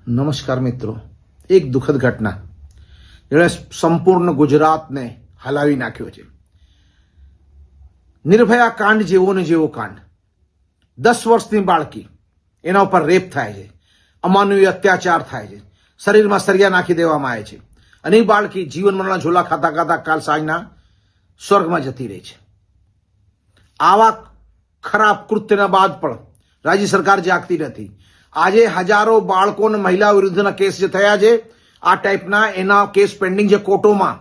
નમસ્કાર મિત્રો, એક દુઃખદ ઘટના જેણે સંપૂર્ણ ગુજરાતને હલાવી નાખ્યો છે. નિર્ભયા કાંડ જેવો ને જેવો કાંડ. 10 વર્ષની બાળકી, એના ઉપર રેપ થાય છે, અમાનવીય અત્યાચાર થાય છે, શરીરમાં સળિયા નાખી દેવામાં આવે છે અને એ બાળકી જીવન મરણના ઝોલા ખાતા ખાતા કાલ સાંજના સ્વર્ગમાં જતી રહી છે. આવા ખરાબ કૃત્યના બાદ પણ રાજ્ય સરકાર જાગતી નથી. આજે હજારો બાળકો અને મહિલાઓ વિરુદ્ધના કેસ જે થયા છે, આ ટાઈપના એના કેસ પેન્ડિંગ છે કોર્ટોમાં.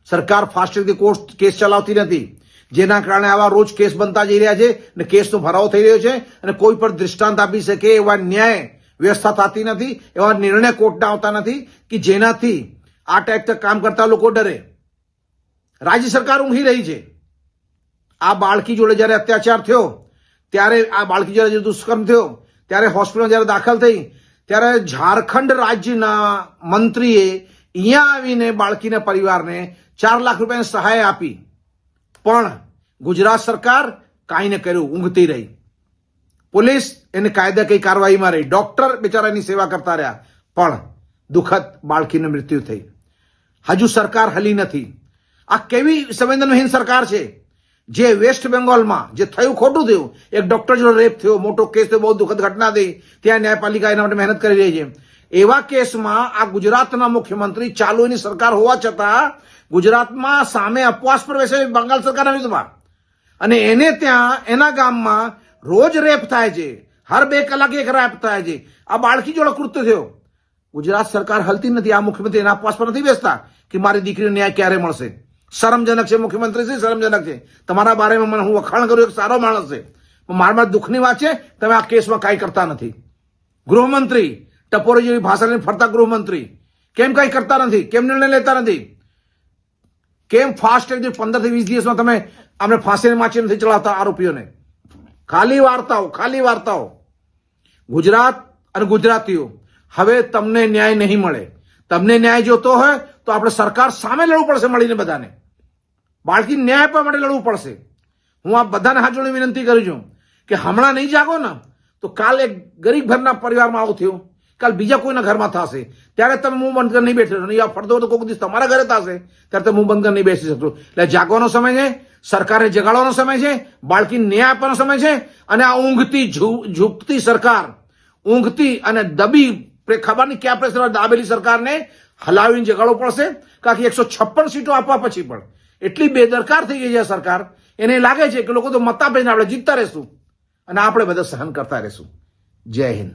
સરકાર ફાસ્ટ ટ્રેકથી કેસ ચલાવતી નથી, જેના કારણે આવા રોજ કેસ બનતા જઈ રહ્યા છે અને કેસનો ભરાવો થઈ રહ્યો છે અને કોઈ પણ દૃષ્ટાંત આપી શકે એવા ન્યાય વ્યવસ્થા થતી નથી, એવા નિર્ણય કોર્ટના આવતા નથી કે જેનાથી આ ટાઈપના કામ કરતા લોકો ડરે. રાજ્ય સરકાર ઊંઘી રહી છે. આ બાળકી જોડે જ્યારે અત્યાચાર થયો ત્યારે, આ બાળકી જોડે દુષ્કર્મ થયો ત્યારે હોસ્પિટલમાં જ્યારે દાખલ થઈ ત્યારે ઝારખંડ રાજ્યના મંત્રીએ અહીંયા આવીને બાળકીના પરિવારને 4 લાખ રૂપિયાની સહાય આપી, પણ ગુજરાત સરકાર કાંઈ ન કર્યું, ઊંઘતી રહી. પોલીસ એને કાયદાકીય કાર્યવાહીમાં રહી, ડોક્ટર બિચારાની સેવા કરતા રહ્યા, પણ દુઃખદ બાળકીનું મૃત્યુ થઈ. હજુ સરકાર હલી નથી. આ કેવી સંવેદનહીન સરકાર છે જે વેસ્ટ બેંગોલમાં જે થયું, ખોટું થયું, એક ડોક્ટર જોડે રેપ થયો, મોટો કેસ થયો, બહુ દુઃખદ ઘટના થઈ, ત્યાં ન્યાયપાલિકા એના માટે મહેનત કરી રહી છે. એવા કેસમાં આ ગુજરાતના મુખ્યમંત્રી, ચાલુ એની સરકાર હોવા છતાં ગુજરાતમાં સામે અપવાસ પર બેસે બંગાળ સરકારના વિરુદ્ધમાં, અને એને ત્યાં એના ગામમાં રોજ રેપ થાય છે, હર 2 કલાકે એક રેપ થાય છે. આ બાળકી જોડે કૃત્ય થયો. ગુજરાત સરકાર હલતી નથી. આ મુખ્યમંત્રી એના અપવાસ પર નથી બેસતા કે મારી દીકરીને ન્યાય ક્યારે મળશે. શરમજનક છે મુખ્યમંત્રી શ્રી, શરમજનક છે. તમારા બારેમાં મને હું વખાણ કરું, એક સારો માણસ છે, મારા દુઃખની વાત છે તમે આ કેસમાં કાંઈ કરતા નથી. ગૃહમંત્રી ટપોરી જેવી ભાષા લઈને ફરતા ગૃહમંત્રી કેમ કાંઈ કરતા નથી? કેમ નિર્ણય લેતા નથી? કેમ ફાસ્ટ ટ્રેક 15 થી 20 દિવસમાં તમે અમને ફાંસીને માછી નથી ચડાવતા આરોપીઓને? ખાલી વાર્તાઓ. ગુજરાત અને ગુજરાતીઓ, હવે તમને ન્યાય નહીં મળે. તમને ન્યાય જોતો હોય તો આપણે સરકાર સામે લડવું પડશે, મળીને બધાને. બાળકી ન્યાય આપવા માટે લડવું પડશે. હું આ બધાને હાથ જોડી વિનંતી કરું છું કે હમણાં નહીં જાગો ને તો કાલ એક ગરીબ ઘરના પરિવારમાં આવું થયું, કાલ બીજા કોઈના ઘરમાં થશે, ત્યારે તમે મું બંધ કરી નહીં બેઠો. નહીં ફરતો તો કોઈક દિવસ તમારા ઘરે થશે, ત્યારે તમે મું બંધ કરી નહીં બેસી શકશો. એટલે જાગવાનો સમય છે, સરકારે જગાડવાનો સમય છે, બાળકીને ન્યાય આપવાનો સમય છે. અને આ ઊંઘતી ઝૂકતી સરકાર, ઊંઘતી અને દબી ખબર નહીં ક્યાં પ્રેશર દાબેલી સરકારને હલાવીને જગાડવું પડશે. કારણ કે 156 સીટો આપવા પછી પણ એટલી બેદરકાર થઈ ગઈ છે સરકાર, એને લાગે છે કે લોકો તો મત આપીને આપણે જીતતા રહેશું અને આપણે બધા સહન કરતા રહેશું. જય હિન્દ.